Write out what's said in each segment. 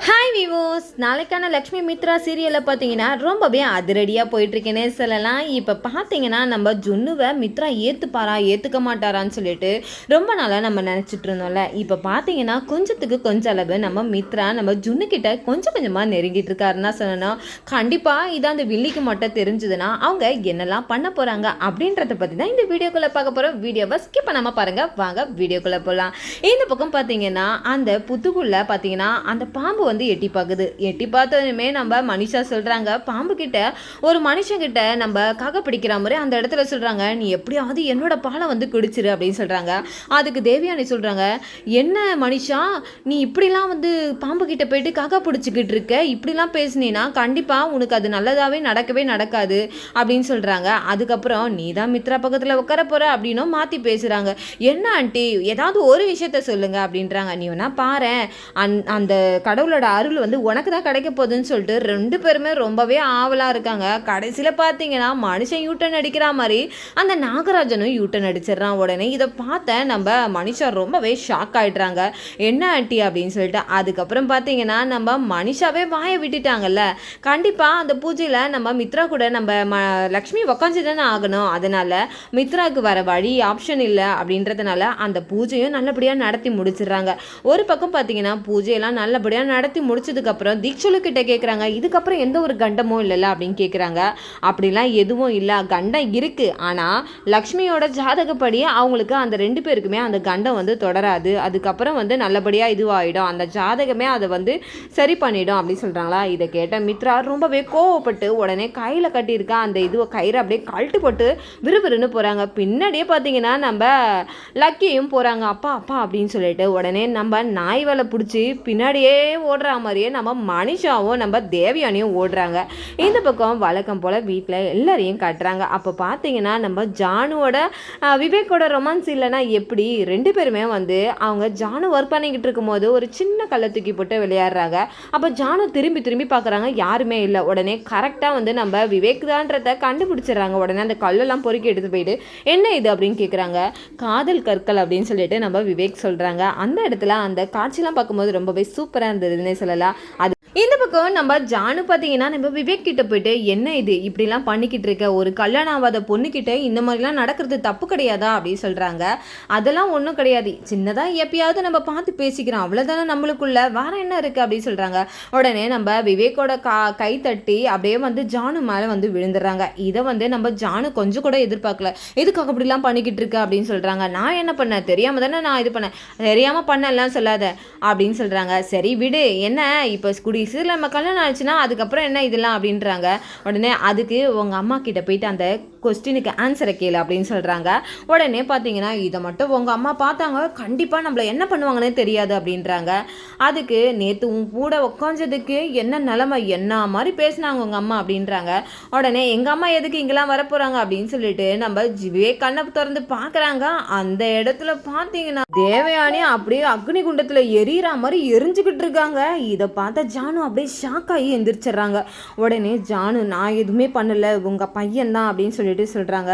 Hi விவோஸ், நாளைக்கான லக்ஷ்மி மித்ரா சீரியலில் பார்த்தீங்கன்னா ரொம்பவே அதிரடியாக போயிட்டுருக்கேனே சொல்லலாம். இப்போ பார்த்தீங்கன்னா நம்ம ஜுன்னுவை மித்ரா ஏற்றுப்பாரா ஏற்றுக்க மாட்டாரான்னு சொல்லிட்டு ரொம்ப நாளாக நம்ம நினச்சிட்டு இருந்தோம்ல. இப்போ பார்த்தீங்கன்னா கொஞ்சத்துக்கு கொஞ்சம் அளவு நம்ம மித்ரா நம்ம ஜுன்னுக்கிட்ட கொஞ்சம் கொஞ்சமாக நெருங்கிட்டு இருக்காருன்னா சொல்லணும். கண்டிப்பாக இதை அந்த வில்லிக்கு மட்டும் தெரிஞ்சதுன்னா அவங்க என்னெல்லாம் பண்ண போகிறாங்க அப்படின்றத பற்றி தான் இந்த வீடியோக்குள்ளே பார்க்க போகிறோம். வீடியோவை ஸ்கிப் பண்ணாமல் பாருங்கள், வாங்க வீடியோக்குள்ளே போகலாம். இந்த பக்கம் பார்த்தீங்கன்னா அந்த புத்துக்குள்ளே பார்த்தீங்கன்னா அந்த பாம்பு வந்து எட்டி பார்க்குது. எட்டி பார்த்ததுமே நம்ம மனிஷா சொல்கிறாங்க, பாம்பு கிட்ட ஒரு மனுஷங்கிட்ட நம்ம காக்க பிடிக்கிற மாதிரி அந்த இடத்துல சொல்கிறாங்க, நீ எப்படியாவது என்னோட பாலை வந்து குடிச்சிரு அப்படின்னு சொல்கிறாங்க. அதுக்கு தேவியானி சொல்கிறாங்க, என்ன மனிஷா நீ இப்படிலாம் வந்து பாம்பு கிட்ட போயிட்டு காக்கா பிடிச்சிக்கிட்டு இருக்க, இப்படிலாம் பேசுனீன்னா கண்டிப்பாக உனக்கு அது நல்லதாகவே நடக்கவே நடக்காது அப்படின்னு சொல்கிறாங்க. அதுக்கப்புறம் நீ தான் மித்ரா பக்கத்தில் உட்கார போகிற அப்படின்னும் மாற்றி பேசுகிறாங்க. என்ன ஆண்டி ஏதாவது ஒரு விஷயத்த சொல்லுங்க அப்படின்றாங்க. நீ வேணா பாரு, அந்த கடவுளோட அருள் வந்து உனக்கு தான் கிடைக்க போகுதுன்னு சொல்லிட்டு ரெண்டு பேருமே ரொம்பவே ஆவலாக இருக்காங்க. கடைசியில் பார்த்தீங்கன்னா மனுஷன் யூட்டன் அடிக்கிற மாதிரி அந்த நாகராஜனும் யூட்டன் அடிச்சிடறான். உடனே இதை பார்த்த நம்ம மனிஷா ரொம்பவே ஷாக் ஆகிடுறாங்க. என்ன ஆண்டி அப்படின்னு சொல்லிட்டு. அதுக்கப்புறம் பார்த்தீங்கன்னா நம்ம மனிஷாவே வாயை விட்டுட்டாங்கல்ல. கண்டிப்பாக அந்த பூஜையில் நம்ம மித்ரா கூட நம்ம லக்ஷ்மி உக்காந்து தானே ஆகணும். அதனால் மித்ராவுக்கு வர வழி ஆப்ஷன் இல்லை அப்படின்றதுனால அந்த பூஜையும் நல்லபடியாக நடத்தி முடிச்சிடுறாங்க. ஒரு பக்கம் பார்த்தீங்கன்னா பூஜையெல்லாம் நல்லபடியாக நடத்தி முடிச்சதுக்கப்புறம் தீக்ஷலுக்கிட்ட கேட்குறாங்க, இதுக்கப்புறம் எந்த ஒரு கண்டமும் இல்லைல்ல அப்படின்னு கேட்குறாங்க. அப்படிலாம் எதுவும் இல்லை, கண்டம் இருக்குது. ஆனால் லக்ஷ்மியோட ஜாதகப்படி அவங்களுக்கு அந்த ரெண்டு பேருக்குமே அந்த கண்டம் வந்து தொடராது. அதுக்கப்புறம் வந்து நல்லபடியாக இதுவாகிடும், அந்த ஜாதகமே அதை வந்து சரி பண்ணிடும் அப்படின்னு சொல்கிறாங்களா. இதை கேட்ட மித்ரா ரொம்பவே கோவப்பட்டு உடனே கையில் கட்டியிருக்கா அந்த இதுவை கயிறை அப்படியே கழட்டு போட்டு விறுவிறுன்னு போகிறாங்க. பின்னாடியே பார்த்தீங்கன்னா நம்ம லக்கியும் போகிறாங்க. அப்பா அப்பா அப்படின்னு சொல்லிட்டு உடனே நம்ம நாய் வேலை பிடிச்சி பின்னாடியே ஓடுற மாதிரியே நம்ம மனிஷாவும் நம்ம தேவியானியும் ஓடுறாங்க. இந்த பக்கம் வழக்கம் போல் வீட்டில் எல்லாரையும் கட்டுறாங்க. அப்போ பார்த்தீங்கன்னா நம்ம ஜானுவோட விவேக்கோட ரொமான்ஸ் இல்லைன்னா எப்படி, ரெண்டு பேருமே வந்து அவங்க ஜானு ஒர்க் பண்ணிக்கிட்டு இருக்கும்போது ஒரு சின்ன கல்லை தூக்கி போட்டு விளையாடுறாங்க. அப்போ ஜானு திரும்பி திரும்பி பார்க்குறாங்க, யாருமே இல்லை. உடனே கரெக்டாக வந்து நம்ம விவேக் தான்றதை கண்டுபிடிச்சிடுறாங்க. உடனே அந்த கல்லெல்லாம் பொறுக்கி எடுத்து போயிட்டு என்ன இது அப்படின்னு கேட்குறாங்க. காதல் கற்கள் அப்படின்னு சொல்லிட்டு நம்ம விவேக் சொல்கிறாங்க. அந்த இடத்துல அந்த காட்சியெலாம் பார்க்கும்போது ரொம்பவே சூப்பராக இருந்ததுன்னே சொல்லலாம். அது இந்த பக்கம் நம்ம ஜானு பார்த்தீங்கன்னா நம்ம விவேக் கிட்ட போயிட்டு என்ன இது இப்படிலாம் பண்ணிக்கிட்டு இருக்க, ஒரு கல்யாணம் ஆகாத பொண்ணுக்கிட்ட இந்த மாதிரிலாம் நடக்கிறது தப்பு கிடையாதா அப்படின்னு சொல்கிறாங்க. அதெல்லாம் ஒன்றும் கிடையாது, சின்னதாக எப்பயாவது நம்ம பார்த்து பேசிக்கிறோம், அவ்வளோதானே நம்மளுக்குள்ள, வேற என்ன இருக்குது அப்படின்னு சொல்கிறாங்க. உடனே நம்ம விவேக்கோட கை தட்டி அப்படியே வந்து ஜானு மேலே வந்து விழுந்துடுறாங்க. இதை வந்து நம்ம ஜானு கொஞ்சம் கூட எதிர்பார்க்கல. எதுக்காக அப்படிலாம் பண்ணிக்கிட்டு இருக்க அப்படின்னு சொல்கிறாங்க. நான் என்ன பண்ணேன், தெரியாமல் தானே நான் இது பண்ணேன், தெரியாமல் பண்ணலாம் சொல்லாத அப்படின்னு சொல்கிறாங்க. சரி விடு, என்ன இப்போ இதில் நம்ம கல்யாணம் ஆச்சுன்னா அதுக்கப்புறம் என்ன இதெல்லாம் அப்படின்றாங்க. உடனே அதுக்கு உங்கள் அம்மா கிட்ட போயிட்டு அந்த கொஸ்டினுக்கு ஆன்சரை கேளு அப்படின்னு சொல்கிறாங்க. உடனே பார்த்தீங்கன்னா இதை மட்டும் உங்கள் அம்மா பார்த்தாங்க கண்டிப்பாக நம்மளை என்ன பண்ணுவாங்கன்னே தெரியாது அப்படின்றாங்க. அதுக்கு நேற்று உன் கூட உட்காந்ததுக்கு என்ன நிலமை, என்ன மாதிரி பேசினாங்க உங்கள் அம்மா அப்படின்றாங்க. உடனே எங்கள் அம்மா எதுக்கு இங்கெல்லாம் வரப்போகிறாங்க அப்படின்னு சொல்லிட்டு நம்ம விவேக் கண்ணை திறந்து பார்க்குறாங்க. அந்த இடத்துல பார்த்தீங்கன்னா தேவயானி அப்படியே அக்னி குண்டத்தில் எரியிற மாதிரி எரிஞ்சுக்கிட்டு இருக்காங்க. இதை பார்த்த ஜானு அப்படியே ஷாக் ஆகி எந்திரிச்சிட்றாங்க. உடனே ஜானு நான் எதுவுமே பண்ணலை, உங்கள் பையன் தான் அப்படின்னு சொல்லிட்டு சொல்கிறாங்க.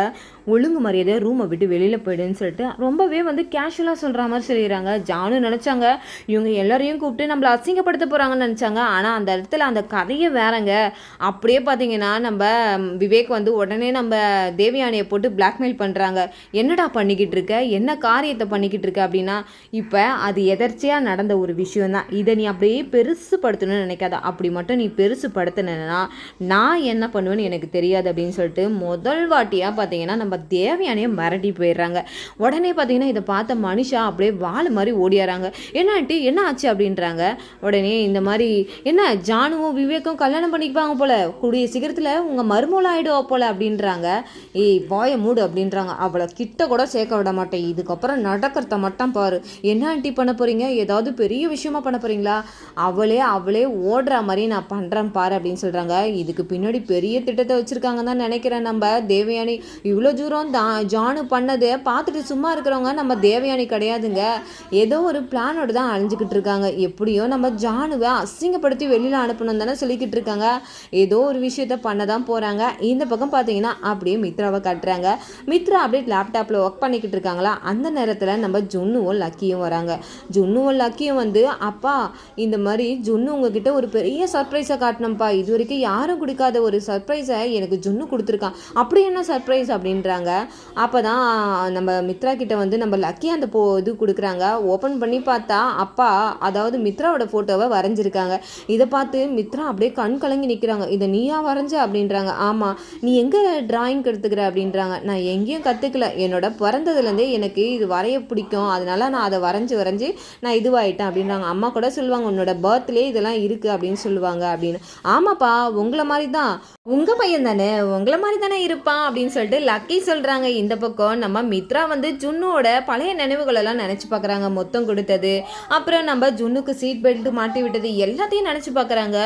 ஒழுங்கு மரியாதை ரூமை விட்டு வெளியில் போயிடுன்னு சொல்லிட்டு ரொம்பவே வந்து கேஷுவலாக சொல்கிற மாதிரி சொல்லிடுறாங்க. ஜானு நினச்சாங்க இவங்க எல்லாரையும் கூப்பிட்டு நம்மளை அசிங்கப்படுத்த போகிறாங்கன்னு நினச்சாங்க. ஆனால் அந்த இடத்துல அந்த கதையை வேறங்க. அப்படியே பார்த்தீங்கன்னா நம்ம விவேக் வந்து உடனே நம்ம தேவயானியை போட்டு பிளாக்மெயில் பண்ணுறாங்க. என்னடா பண்ணிக்கிட்டு இருக்க, என்ன காரியத்தை பண்ணிக்கிட்டு இருக்க அப்படின்னா, இப்போ அது எதர்ச்சியாக நடந்த ஒரு விஷயம் தான், இதை நீ அப்படியே பெருசுப்படுத்தணும்னு நினைக்காத, அப்படி மட்டும் நீ பெருசுப்படுத்தினா நான் என்ன பண்ணுவேன்னு எனக்கு தெரியாது அப்படின்னு சொல்லிட்டு முதல் வாட்டியாக பார்த்தீங்கன்னா நம்ம தேவயானியை மிரட்டி போயிடுறாங்க. உடனே பார்த்தீங்கன்னா இதை பார்த்த மனிஷா அப்படியே வாழை மாதிரி ஓடியாராங்க. என்ன ஆண்டி என்ன ஆச்சு அப்படின்றாங்க. உடனே இந்த மாதிரி என்ன ஜானுவும் விவேக்கும் கல்யாணம் பண்ணிக்குவாங்க போல, கூடிய சீக்கிரத்தில் உங்கள் மருமூலம் ஆகிடுவா போல அப்படின்றாங்க. ஏய் வாயை மூடு அப்படின்றாங்க. அவளை கிட்ட கூட சேர்க்க விட மாட்டேன், இதுக்கப்புறம் நடக்கிறத மட்டும் பாரு. என்ன ஆண்டி பண்ண போகிறீங்க, ஏதாவது பெரிய விஷயமா பண்ண போகிறீங்களா, அவளே ஓடுற மாதிரி நான் பண்ணுறேன் பாரு அப்படின்னு சொல்கிறாங்க. இதுக்கு பின்னாடி பெரிய திட்டத்தை வச்சுருக்காங்க தான் நினைக்கிறேன் நம்ம தேவயானி இவ்வளோ தூரம் ஜானு பண்ணதை பார்த்துட்டு சும்மா இருக்கிறவங்க நம்ம தேவயானி கிடையாதுங்க. ஏதோ ஒரு பிளானோடு தான் அழிஞ்சிக்கிட்டு இருக்காங்க. எப்படியோ நம்ம ஜானுவை அசிங்கப்படுத்தி வெளியில் அனுப்பணும் தானே சொல்லிக்கிட்டு இருக்காங்க. ஏதோ ஒரு விஷயத்த பண்ண தான் போகிறாங்க. இந்த பக்கம் பார்த்தீங்கன்னா அப்படியே மித்ராவை காட்டுறாங்க. மித்ரா அப்படியே லேப்டாப்பில் ஒர்க் பண்ணிக்கிட்டு இருக்காங்களா. அந்த நேரத்தில் நம்ம ஜுன்னுவும் லக்கியும் வராங்க. ஜுன்னுவும் லக்கியும் வந்து அப்பா இந்த மாதிரி ஜுன்னு உங்ககிட்ட ஒரு பெரிய சர்ப்ரைஸை காட்டணும்ப்பா. இது வரைக்கும் யாரும் கொடுக்காத ஒரு சர்ப்ரைஸை எனக்கு ஜுன்னு கொடுத்துருக்கான். அப்படி என்ன சர்ப்ரைஸ் அப்படின்றாங்க. அப்போ தான் நம்ம மித்ரா கிட்ட வந்து நம்ம லக்கி அந்த இது கொடுக்குறாங்க. ஓப்பன் பண்ணி பார்த்தா அப்பா அதாவது மித்ராவோட ஃபோட்டோவை வரைஞ்சிருக்காங்க. இதை பார்த்து மித்ரா அப்படியே கண் கலங்கி நிற்கிறாங்க. இதை நீயா வரைஞ்ச அப்படின்றாங்க. ஆமாம். நீ எங்கே டிராயிங் கற்றுக்கிற அப்படின்றாங்க. நான் எங்கேயும் கற்றுக்கல. என்னோட பிறந்ததுலேருந்தே எனக்கு இது வரைய பிடிக்கும். அதனால நான் அதை வரைஞ்சி நான் இதுவாயிட்டேன் அப்படின்றாங்க. அம்மா கூட சொல்லுவாங்க உன்னோட பர்த்லேயே இதெல்லாம் இருக்குது அப்படின்னு சொல்லுவாங்க அப்படின்னு. ஆமாப்பா உங்களை மாதிரி தான் உங்கள் பையன் தானே உங்களை மாதிரி தானே இருப்பான் அப்படின்னு சொல்லிட்டு லக்கி சொல்கிறாங்க. இந்த பக்கம் நம்ம மித்ரா வந்து ஜுன்னோட பழைய நினைவுகளெல்லாம் நினச்சி பார்க்குறாங்க. மொத்தம் கொடுத்தது, அப்புறம் நம்ம ஜுன்னுக்கு சீட் பெல்ட் மாட்டி விட்டது எல்லாத்தையும் நினச்சி பார்க்குறாங்க.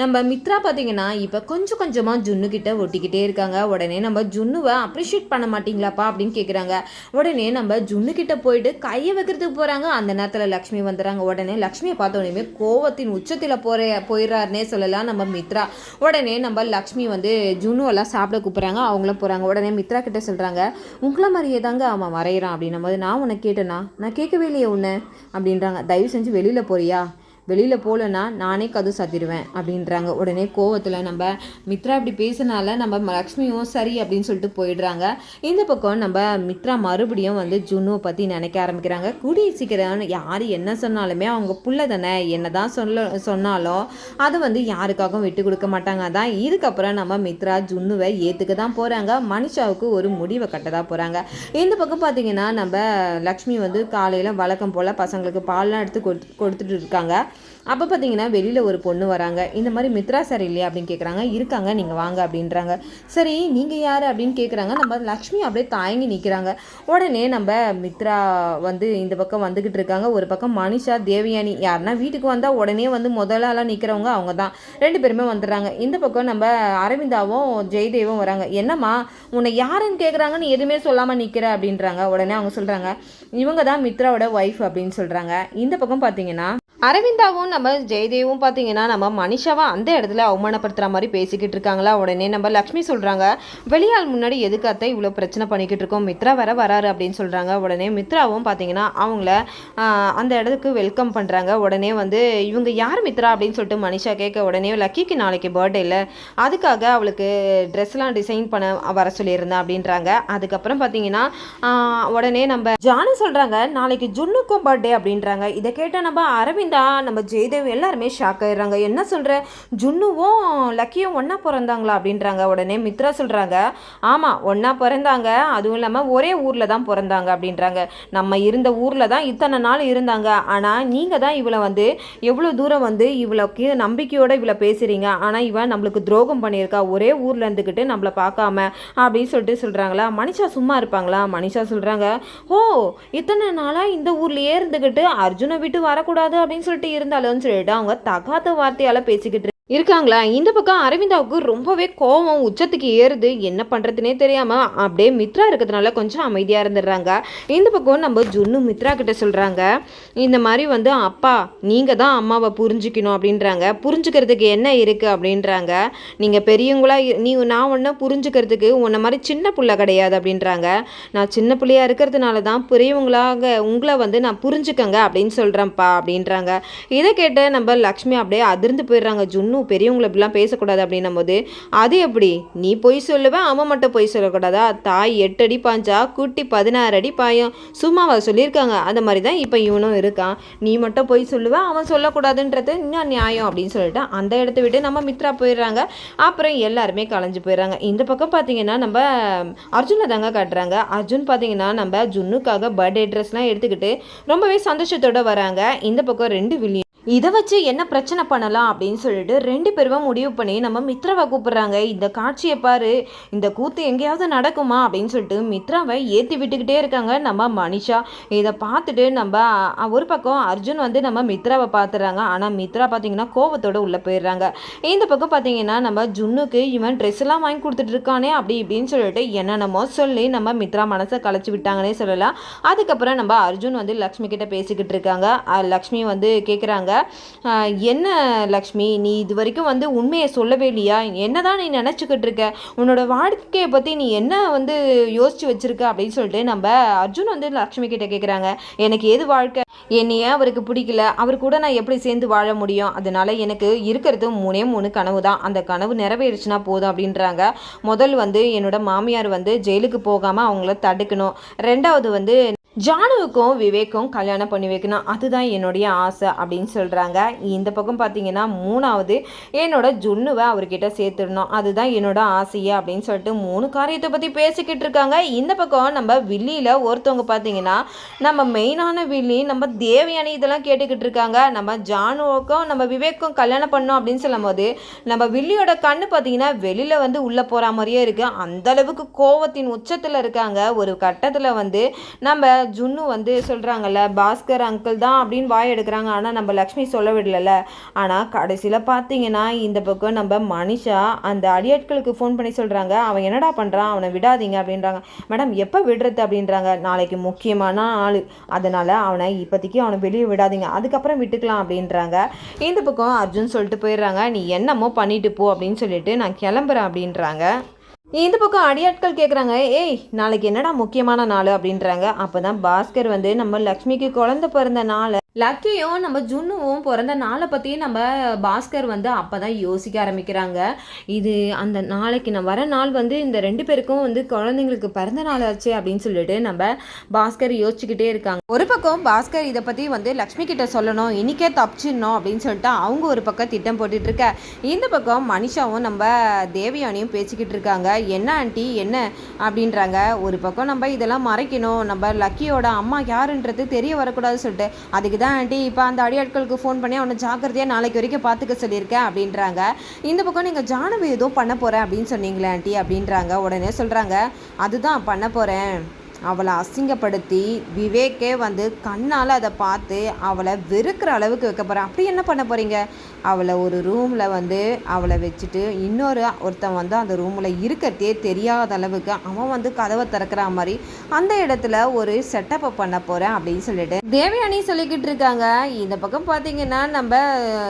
நம்ம மித்ரா பார்த்தீங்கன்னா இப்போ கொஞ்சம் கொஞ்சமாக ஜுன்னுக்கிட்ட ஒட்டிக்கிட்டே இருக்காங்க. உடனே நம்ம ஜுன்னுவை அப்ரிஷியேட் பண்ண மாட்டிங்களாப்பா அப்படின்னு கேட்குறாங்க. உடனே நம்ம ஜுன்னுக்கிட்ட போயிட்டு கையை வைக்கிறதுக்கு போகிறாங்க. அந்த நேரத்தில் லக்ஷ்மி வந்துடுறாங்க. உடனே லக்ஷ்மியை பார்த்த உடனே கோவத்தின் உச்சத்தில் போயிடுறாருனே சொல்லலாம் நம்ம மித்ரா. உடனே நம்ம லக்ஷ்மி வந்து ஜுன்னுவெல்லாம் சாப்பிட கூப்பிட்றாங்க. அவங்களும் போகிறாங்க. உடனே மித்ரா கிட்ட சொல்கிறாங்க உங்களை மாதிரியே தாங்க அவன் வரைகிறான் அப்படின்னும் போது நான் உன்னை கேட்டேனா நான் கேட்கவே இல்லையே உன்னை அப்படின்றாங்க. தயவு செஞ்சு வெளியில் போறியா, வெளியில் போகலன்னா நானே கது சாத்திடுவேன் அப்படின்றாங்க. உடனே கோவத்தில் நம்ம மித்ரா இப்படி பேசினால நம்ம லக்ஷ்மியும் சரி அப்படின்னு சொல்லிட்டு போயிடுறாங்க. இந்த பக்கம் நம்ம மித்ரா மறுபடியும் வந்து ஜுன்னுவை பற்றி நினைக்க ஆரம்பிக்கிறாங்க. கூடிய சீக்கிரம் யார் என்ன சொன்னாலுமே அவங்க புள்ள தானே, என்ன தான் சொன்னாலும் அதை வந்து யாருக்காகவும் விட்டு கொடுக்க மாட்டாங்க. அதான் இதுக்கப்புறம் நம்ம மித்ரா ஜுன்னுவை ஏற்றுக்க தான் போகிறாங்க. மனிஷாவுக்கு ஒரு முடிவை கட்ட தான் போகிறாங்க. இந்த பக்கம் பார்த்தீங்கன்னா நம்ம லக்ஷ்மி வந்து காலையில் வழக்கம் போல் பசங்களுக்கு பால்லாம் எடுத்து கொடுத்துட்டு இருக்காங்க. அப்போ பார்த்தீங்கன்னா வெளியில் ஒரு பொண்ணு வராங்க. இந்த மாதிரி மித்ரா சார் இல்லையா அப்படின்னு கேட்குறாங்க. இருக்காங்க நீங்கள் வாங்க அப்படின்றாங்க. சரி நீங்கள் யார் அப்படின்னு கேட்குறாங்க. நம்ம லக்ஷ்மி அப்படியே தயங்கி நிற்கிறாங்க. உடனே நம்ம மித்ரா வந்து இந்த பக்கம் வந்துக்கிட்டு இருக்காங்க. ஒரு பக்கம் மனிஷா தேவயானி யாருன்னா வீட்டுக்கு வந்தால் உடனே வந்து முதலாலாம் நிற்கிறவங்க அவங்க தான். 2 பேருமே வந்துடுறாங்க. இந்த பக்கம் நம்ம அரவிந்தாவும் ஜெயதேவும் வராங்க. என்னம்மா உன்னை யாருன்னு கேட்குறாங்கன்னு எதுவுமே சொல்லாமல் நிற்கிற அப்படின்றாங்க. உடனே அவங்க சொல்கிறாங்க இவங்க தான் மித்ராவோட ஒய்ஃப் அப்படின்னு சொல்கிறாங்க. இந்த பக்கம் பார்த்தீங்கன்னா அரவிந்தாவும் நம்ம ஜெயதேவும் பார்த்தீங்கன்னா நம்ம மனிஷாவை அந்த இடத்துல அவமானப்படுத்துகிற மாதிரி பேசிக்கிட்டு இருக்காங்களா. உடனே நம்ம லக்ஷ்மி சொல்கிறாங்க வெளியால் முன்னாடி எதுக்காத்த இவ்வளோ பிரச்சனை பண்ணிக்கிட்டு இருக்கோம், மித்ரா வராரு அப்படின்னு சொல்கிறாங்க. உடனே மித்ராவும் பார்த்தீங்கன்னா அவங்கள அந்த இடத்துக்கு வெல்கம் பண்ணுறாங்க. உடனே வந்து இவங்க யார் மித்ரா அப்படின்னு சொல்லிட்டு மனிஷா கேட்க உடனே லக்கிக்கு நாளைக்கு பர்த்டே இல்லை, அதுக்காக அவளுக்கு ட்ரெஸ்லாம் டிசைன் பண்ண வர சொல்லியிருந்தேன் அப்படின்றாங்க. அதுக்கப்புறம் பார்த்தீங்கன்னா உடனே நம்ம ஜானு சொல்கிறாங்க நாளைக்கு ஜுன்னுக்கும் பர்த்டே அப்படின்றாங்க. இதை கேட்டால் நம்ம அரவிந்த் நம்ம ஜெயதேவ் எல்லாருமே ஷாக் ஆயிடுறாங்க. என்ன சொல்கிற, ஜுன்னுவும் லக்கியும் ஒன்றா பிறந்தாங்களா அப்படின்றாங்க. உடனே மித்ரா சொல்கிறாங்க ஆமாம் ஒன்றா பிறந்தாங்க, அதுவும் இல்லாமல் ஒரே ஊரில் தான் பிறந்தாங்க அப்படின்றாங்க. நம்ம இருந்த ஊரில் தான் இத்தனை நாள் இருந்தாங்க. ஆனால் நீங்கள் தான் இவளை வந்து எவ்வளோ தூரம் வந்து இவ்வளோக்கு நம்பிக்கையோடு இவளை பேசுகிறீங்க, ஆனால் இவன் நம்மளுக்கு துரோகம் பண்ணியிருக்கா, ஒரே ஊரில் இருந்துக்கிட்டு நம்மளை பார்க்காம அப்படின்னு சொல்லிட்டு சொல்கிறாங்களா. மனிஷா சும்மா இருப்பாங்களா. மனிஷா சொல்கிறாங்க ஓ இத்தனை நாளாக இந்த ஊர்லேயே இருந்துக்கிட்டு அர்ஜுனை விட்டு வரக்கூடாது அப்படின்னு சொல்லிட்டு இருந்தாலும் சொல்லிட்டு அவங்க தகாத வார்த்தையால பேசிக்கிட்டு இருக்காங்களா. இந்த பக்கம் அரவிந்தாவுக்கு ரொம்பவே கோவம் உச்சத்துக்கு ஏறுது. என்ன பண்ணுறதுனே தெரியாமல் அப்படியே மித்ரா இருக்கிறதுனால கொஞ்சம் அமைதியாக இருந்துடுறாங்க. இந்த பக்கம் நம்ம ஜுன்னு மித்ரா கிட்ட சொல்கிறாங்க இந்த மாதிரி வந்து அப்பா நீங்கள் தான் அம்மாவை புரிஞ்சுக்கணும் அப்படின்றாங்க. புரிஞ்சுக்கிறதுக்கு என்ன இருக்குது அப்படின்றாங்க. நீங்கள் பெரியவங்களா நான் ஒன்றும் புரிஞ்சுக்கிறதுக்கு உன்னை மாதிரி சின்ன பிள்ளை கிடையாது அப்படின்றாங்க. நான் சின்ன பிள்ளையாக இருக்கிறதுனால தான் பெரியவங்களாக உங்களை வந்து நான் புரிஞ்சுக்கங்க அப்படின்னு சொல்கிறேன்ப்பா அப்படின்றாங்க. இதை கேட்ட நம்ம லக்ஷ்மி அப்படியே அதிர்ந்து போயிடுறாங்க. ஜுன்னு பெரியவங்களை இப்படிலாம் பேசக்கூடாது அப்படின்னும் போது அது எப்படி நீ பொய் சொல்லுவேன் அவன் மட்டும் பொய் சொல்லக்கூடாதா, தாய் 8 அடி பாஞ்சா குட்டி 16 அடி பாயும் சும்மாவா சொல்லியிருக்காங்க. அந்த மாதிரி தான் இப்போ இவனும் இருக்கான். நீ மட்டும் பொய் சொல்லுவேன் அவன் சொல்லக்கூடாதுன்றது இன்னும் நியாயம் அப்படின்னு சொல்லிட்டு அந்த இடத்த விட்டு நம்ம மித்ரா போயிடுறாங்க. அப்புறம் எல்லாருமே கலைஞ்சு போயிடுறாங்க. இந்த பக்கம் பார்த்தீங்கன்னா நம்ம அர்ஜுனை தாங்க காட்டுறாங்க. அர்ஜுன் பார்த்தீங்கன்னா நம்ம ஜுன்னுக்காக பர்த்டே ட்ரெஸ்லாம் எடுத்துக்கிட்டு ரொம்பவே சந்தோஷத்தோடு வராங்க. இந்த பக்கம் 2 வில்லியம் இதை வச்சு என்ன பிரச்சனை பண்ணலாம் அப்படின்னு சொல்லிட்டு 2 பேருமே முடிவு பண்ணி நம்ம மித்ராவை கூப்பிடுறாங்க. இந்த காட்சியை பாரு, இந்த கூத்து எங்கேயாவது நடக்குமா அப்படின்னு சொல்லிட்டு மித்ராவை ஏற்றி விட்டுக்கிட்டே இருக்காங்க நம்ம மனிஷா. இதை பார்த்துட்டு நம்ம ஒரு பக்கம் அர்ஜுன் வந்து நம்ம மித்ராவை பார்த்துறாங்க. ஆனால் மித்ரா பார்த்தீங்கன்னா கோவத்தோடு உள்ளே போயிடுறாங்க. இந்த பக்கம் பார்த்தீங்கன்னா நம்ம ஜுன்னுக்கு இவன் ட்ரெஸ் எல்லாம் வாங்கி கொடுத்துட்டு இருக்கானே அப்படி இப்படின்னு சொல்லிட்டு என்னென்னமோ சொல்லி நம்ம மித்ரா மனசை கலைச்சி விட்டாங்கன்னே சொல்லலாம். அதுக்கப்புறம் நம்ம அர்ஜுன் வந்து லக்ஷ்மி கிட்ட பேசிக்கிட்டு இருக்காங்க. லக்ஷ்மி வந்து கேட்குறாங்க, என்ன லக்ஷ்மி, நீ இது வரைக்கும் வந்து உண்மையை சொல்லவே இல்லையா? என்னதான் நீ நினச்சிக்கிட்டு இருக்க? உன்னோட வாழ்க்கையை பற்றி நீ என்ன வந்து யோசிச்சு வச்சிருக்க அப்படின்னு சொல்லிட்டு நம்ம அர்ஜுன் வந்து லக்ஷ்மி கிட்ட கேட்குறாங்க. எனக்கு எது வாழ்க்கை, என்னையே அவருக்கு பிடிக்கல, அவர் கூட நான் எப்படி சேர்ந்து வாழ முடியும்? அதனால எனக்கு இருக்கிறது 3 கனவு தான். அந்த கனவு நிறைவேறிச்சுன்னா போதும் அப்படின்றாங்க. முதல் வந்து என்னோட மாமியார் வந்து ஜெயிலுக்கு போகாமல் அவங்கள தடுக்கணும். 2வது வந்து ஜானுவுக்கும் விவேக்கும் கல்யாணம் பண்ணி வைக்கணும், அதுதான் என்னுடைய ஆசை அப்படின்னு சொல்கிறாங்க. இந்த பக்கம் பார்த்தீங்கன்னா 3வது என்னோட ஜுன்னுவை அவர்கிட்ட சேர்த்துடணும், அதுதான் என்னோட ஆசையே அப்படின்னு சொல்லிட்டு 3 காரியத்தை பற்றி பேசிக்கிட்டு இருக்காங்க. இந்த பக்கம் நம்ம வில்லியில் ஒருத்தவங்க பார்த்தீங்கன்னா நம்ம மெயினான வில்லி நம்ம தேவயானி இதெல்லாம் கேட்டுக்கிட்டு இருக்காங்க. நம்ம ஜானுவுக்கும் நம்ம விவேக்கும் கல்யாணம் பண்ணோம் அப்படின்னு சொல்லும் போது நம்ம வில்லியோட கண்ணு பார்த்தீங்கன்னா வெளியில் வந்து உள்ளே போகிற மாதிரியே இருக்குது. அந்தளவுக்கு கோவத்தின் உச்சத்தில் இருக்காங்க. ஒரு கட்டத்தில் வந்து நம்ம ஜுன்னு வந்து சொல்கிறாங்கல்ல, பாஸ்கர் அங்கிள் தான் அப்படின்னு வாய் எடுக்கிறாங்க. ஆனால் நம்ம லக்ஷ்மி சொல்ல விடல. ஆனால் கடைசியில் பார்த்தீங்கன்னா இந்த பக்கம் நம்ம மனிஷா அந்த அடியாட்களுக்கு ஃபோன் பண்ணி சொல்கிறாங்க, அவன் என்னடா பண்ணுறான், அவனை விடாதீங்க அப்படின்றாங்க. மேடம் எப்போ விடுறது அப்படின்றாங்க. நாளைக்கு முக்கியமான ஆள், அதனால் அவனை இப்போதைக்கு அவனை வெளியே விடாதீங்க, அதுக்கப்புறம் விட்டுக்கலாம் அப்படின்றாங்க. இந்த பக்கம் அர்ஜுன் சொல்லிட்டு போயிடுறாங்க, நீ என்னமோ பண்ணிட்டு போ அப்படின்னு சொல்லிட்டு நான் கிளம்புறேன் அப்படின்றாங்க. இந்த பக்கம் அடியாட்கள் கேட்குறாங்க, ஏய் நாளைக்கு என்னடா முக்கியமான நாள் அப்படின்றாங்க. அப்போ தான் பாஸ்கர் வந்து நம்ம லக்ஷ்மிக்கு குழந்தை பிறந்த நாள், லக்கியும் நம்ம ஜுன்னுவும் பிறந்த நாளை பற்றி நம்ம பாஸ்கர் வந்து அப்போ தான் யோசிக்க ஆரம்பிக்கிறாங்க. இது அந்த நாளைக்கு நான் வர நாள் வந்து இந்த 2 பேருக்கும் வந்து குழந்தைங்களுக்கு பிறந்த நாள் ஆச்சு அப்படின்னு சொல்லிட்டு நம்ம பாஸ்கர் யோசிச்சுக்கிட்டே இருக்காங்க. ஒரு பக்கம் பாஸ்கர் இதை பற்றி வந்து லக்ஷ்மி கிட்ட சொல்லணும், இன்றைக்கே தப்பிச்சிடணும் அப்படின்னு சொல்லிட்டு அவங்க ஒரு பக்கம் திட்டம் போட்டுட்ருக்க. இந்த பக்கம் மனிஷாவும் நம்ம தேவயானியும் பேசிக்கிட்டு இருக்காங்க. என்ன ஆண்டி என்ன அப்படின்றாங்க. ஒரு பக்கம் நம்ம இதெல்லாம் மறைக்கணும், நம்ம லக்கியோட அம்மா யாருன்றது தெரிய வரக்கூடாதுன்னு சொல்லிட்டு அதுக்கு தான் ஆண்டி இப்போ அந்த அடியாட்களுக்கு ஃபோன் பண்ணி அவனை ஜாக்கிரதையாக நாளைக்கு வரைக்கும் பார்த்துக்க சொல்லியிருக்கேன் அப்படின்றாங்க. இந்த பக்கம் நீங்கள் ஜானவி ஏதோ பண்ண போகிறேன் அப்படின்னு சொன்னீங்களே ஆண்டி அப்படின்றாங்க. உடனே சொல்கிறாங்க, அதுதான் பண்ண போகிறேன், அவளை அசிங்கப்படுத்தி விவேக்கே வந்து கண்ணால் அதை பார்த்து அவளை வெறுக்கிற அளவுக்கு வைக்க போகிறேன். அப்படி என்ன பண்ண போகிறீங்க? அவளை ஒரு ரூமில் வந்து அவளை வச்சுட்டு ஒருத்தன் வந்து அந்த ரூமில் இருக்கிறதே தெரியாத அளவுக்கு அவன் வந்து கதவை திறக்கிற மாதிரி அந்த இடத்துல ஒரு செட்டப்பை பண்ண போகிறேன் அப்படின்னு சொல்லிட்டு தேவயானி சொல்லிக்கிட்டு இருக்காங்க. இந்த பக்கம் பார்த்தீங்கன்னா நம்ம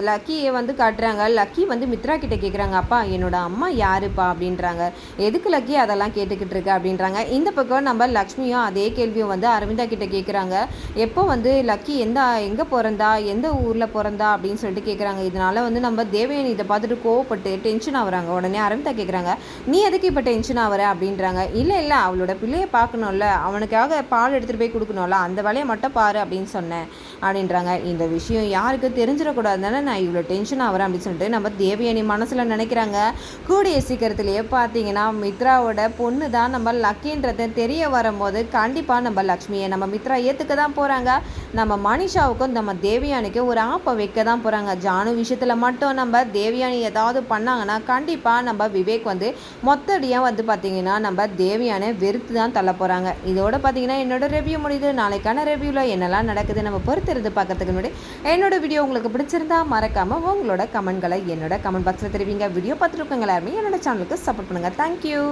லக்கியை வந்து காட்டுறாங்க. லக்கி வந்து மித்ரா கிட்ட கேட்குறாங்க, அப்பா என்னோட அம்மா யாருப்பா அப்படின்றாங்க. எதுக்கு லக்கி அதெல்லாம் கேட்டுக்கிட்டு இருக்க அப்படின்றாங்க. இந்த பக்கம் நம்ம லக்ஷ்மியும் அதே கேள்வியும் வந்து அரவிந்தா கிட்ட கேட்குறாங்க. எப்போ வந்து லக்கி எங்கே பிறந்தா, எந்த ஊரில் பிறந்தா அப்படின்னு சொல்லிட்டு கேட்குறாங்க. இதனால வந்து நம்ம தேவயானி இதை பார்த்துட்டு கோவப்பட்டு டென்ஷன் ஆகுறாங்க. உடனே அரவிந்தா கேட்குறாங்க, நீ எதுக்கு இப்போ டென்ஷன் ஆகிற அப்படின்றாங்க. இல்லை அவளோட பிள்ளையை பார்க்கணும்ல, அவனுக்காக பால் எடுத்துகிட்டு போய் கொடுக்கணும்ல, அந்த வேலையை மட்டும் பாரு அப்படின்னு சொன்னேன் அப்படின்றாங்க. இந்த விஷயம் யாருக்கு தெரிஞ்சிடக்கூடாது தானே நான் இவ்வளோ டென்ஷன் ஆகிறேன் அப்படின்னு சொல்லிட்டு நம்ம தேவயானி மனசில் நினைக்கிறாங்க. கூடிய சீக்கிரத்திலேயே பார்த்தீங்கன்னா மித்ராவோட பொண்ணு தான் நம்ம லக்கின்றதை தெரிய வரும்போது கண்டிப்பாக நம்ம லக்ஷ்மியை நம்ம மித்ரா ஏற்றுக்க தான் போகிறாங்க. நம்ம மனிஷாவுக்கும் நம்ம தேவயானிக்கு ஒரு ஆப்பை வைக்க தான் போகிறாங்க. ஜானு விஷயத்தில் மட்டும் நம்ம தேவயானி ஏதாவது பண்ணாங்கன்னா கண்டிப்பாக நம்ம விவேக் வந்து மொத்தடியாக வந்து பார்த்திங்கன்னா நம்ம தேவயானை வெறுத்து தான் தள்ள போகிறாங்க. இதோட பார்த்திங்கன்னா என்னோட ரிவ்யூ முடியுது. நாளைக்கான ரிவ்யூவில் என்னெல்லாம் நடக்குது நம்ம பொறுத்திருந்து பார்க்கறதுக்கு முன்னாடி என்னோட வீடியோ உங்களுக்கு பிடிச்சிருந்தா மறக்காமல் உங்களோட கமெண்ட்களை என்னோட கமெண்ட் பாக்ஸில் தெரிவிங்க. வீடியோ பார்த்துருக்கவங்க எல்லாருமே என்னோட சேனலுக்கு சப்போர்ட் பண்ணுங்கள். தேங்க்யூ.